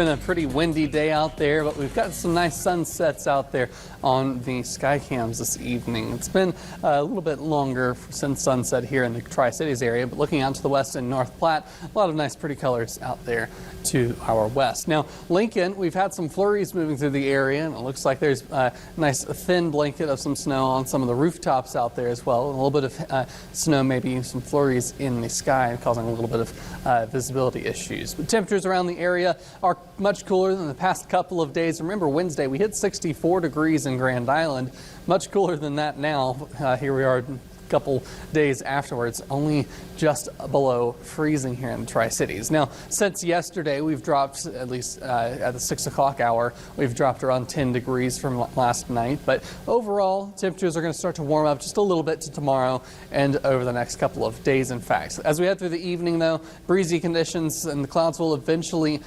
Been a pretty windy day out there, but we've got some nice sunsets out there on the sky cams this evening. It's been a little bit longer since sunset here in the Tri-Cities area, but looking out to the west and North Platte, a lot of nice pretty colors out there to our west. Now Lincoln, we've had some flurries moving through the area, and it looks like there's a nice thin blanket of some snow on some of the rooftops out there as well, and a little bit of snow, maybe some flurries in the sky, causing a little bit of visibility issues. But temperatures around the area are much cooler than the past couple of days. Remember, Wednesday we hit 64 degrees in Grand Island. Much cooler than that now. Here we are a couple days afterwards, only just below freezing here in the Tri-Cities. Now, since yesterday, we've dropped, at least at the 6 o'clock hour, we've dropped around 10 degrees from last night. But overall, temperatures are going to start to warm up just a little bit to tomorrow and over the next couple of days, in fact. As we head through the evening, though, breezy conditions and the clouds will eventually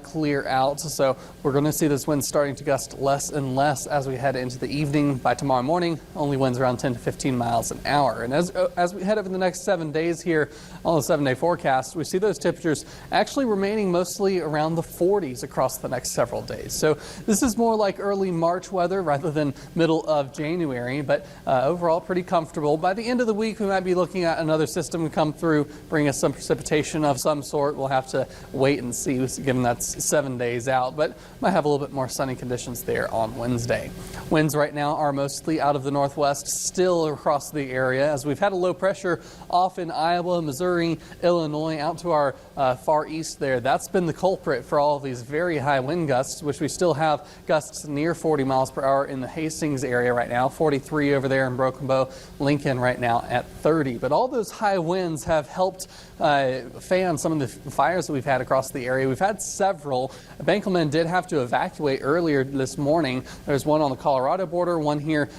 clear out. So we're going to see those winds starting to gust less and less as we head into the evening. By tomorrow morning, only winds around 10 to 15 miles an hour. And as we head over the next 7 days here on the 7-day forecast, we see those temperatures actually remaining mostly around the 40s across the next several days. So this is more like early March weather rather than middle of January, but overall pretty comfortable. By the end of the week, we might be looking at another system come through, bring us some precipitation of some sort. We'll have to wait and see, given that's 7 days out, but might have a little bit more sunny conditions there on Wednesday. Winds right now are mostly out of the northwest, still across the area, as we've had a low pressure off in Iowa, Missouri, Illinois, out to our far east there. That's been the culprit for all of these very high wind gusts, which we still have gusts near 40 miles per hour in the Hastings area right now, 43 over there in Broken Bow, Lincoln right now at 30. But all those high winds have helped fan some of the fires that we've had across the area. We've had several. Benkelman did have to evacuate earlier this morning. There's one on the Colorado border, one here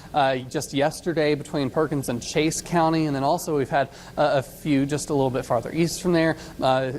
just yesterday between Perkins and Chase County, and then also we've had a few just a little bit farther east from there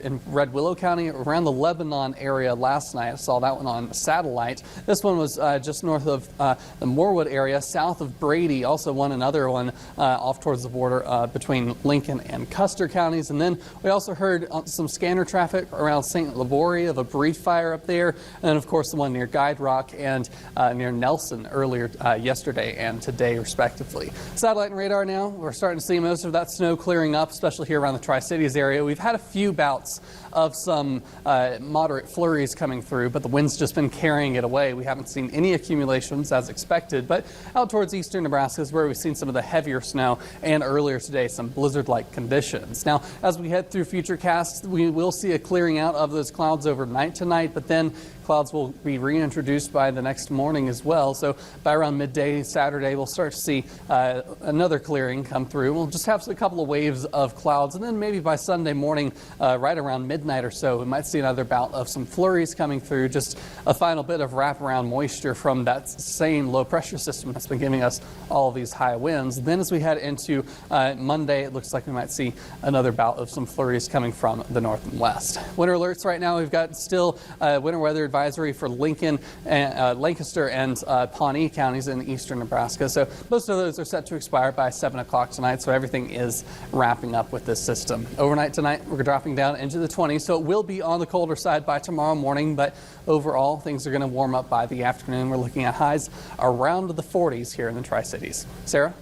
in Red Willow County, around the Lebanon area last night. I saw that one on satellite. This one was just north of the Moorwood area, south of Brady. Also another one off towards the border between Lincoln and Custer counties. And then we also heard some scanner traffic around St. Libory of a brief fire up there, and then of course the one near Guide Rock and near Nelson earlier yesterday and today respectively. Satellite and radar now, we're starting to see most of that snow clearing up, especially here around the Tri-Cities area. We've had a few bouts of some moderate flurries coming through, but the wind's just been carrying it away. We haven't seen any accumulations as expected, but out towards eastern Nebraska is where we've seen some of the heavier snow, and earlier today some blizzard-like conditions. Now, as we head through future casts, we will see a clearing out of those clouds overnight tonight, but then clouds will be reintroduced by the next morning as well. So by around midday Saturday, we'll start to see another clearing come through. We'll just have a couple of waves of clouds, and then maybe by Sunday morning, right around midnight or so, we might see another bout of some flurries coming through. Just a final bit of wraparound moisture from that same low pressure system that's been giving us all of these high winds. Then as we head into Monday, it looks like we might see another bout of some flurries coming from the north and west. Winter alerts right now, we've got still winter weather advisory for Lincoln, and Lancaster, and Pawnee counties in eastern Nebraska. So most of those are set to expire by 7 o'clock tonight, so everything is wrapping up with this system. Overnight tonight, we're dropping down into the 20s, so it will be on the colder side by tomorrow morning, but overall, things are going to warm up by the afternoon. We're looking at highs around the 40s here in the Tri-Cities. Sarah?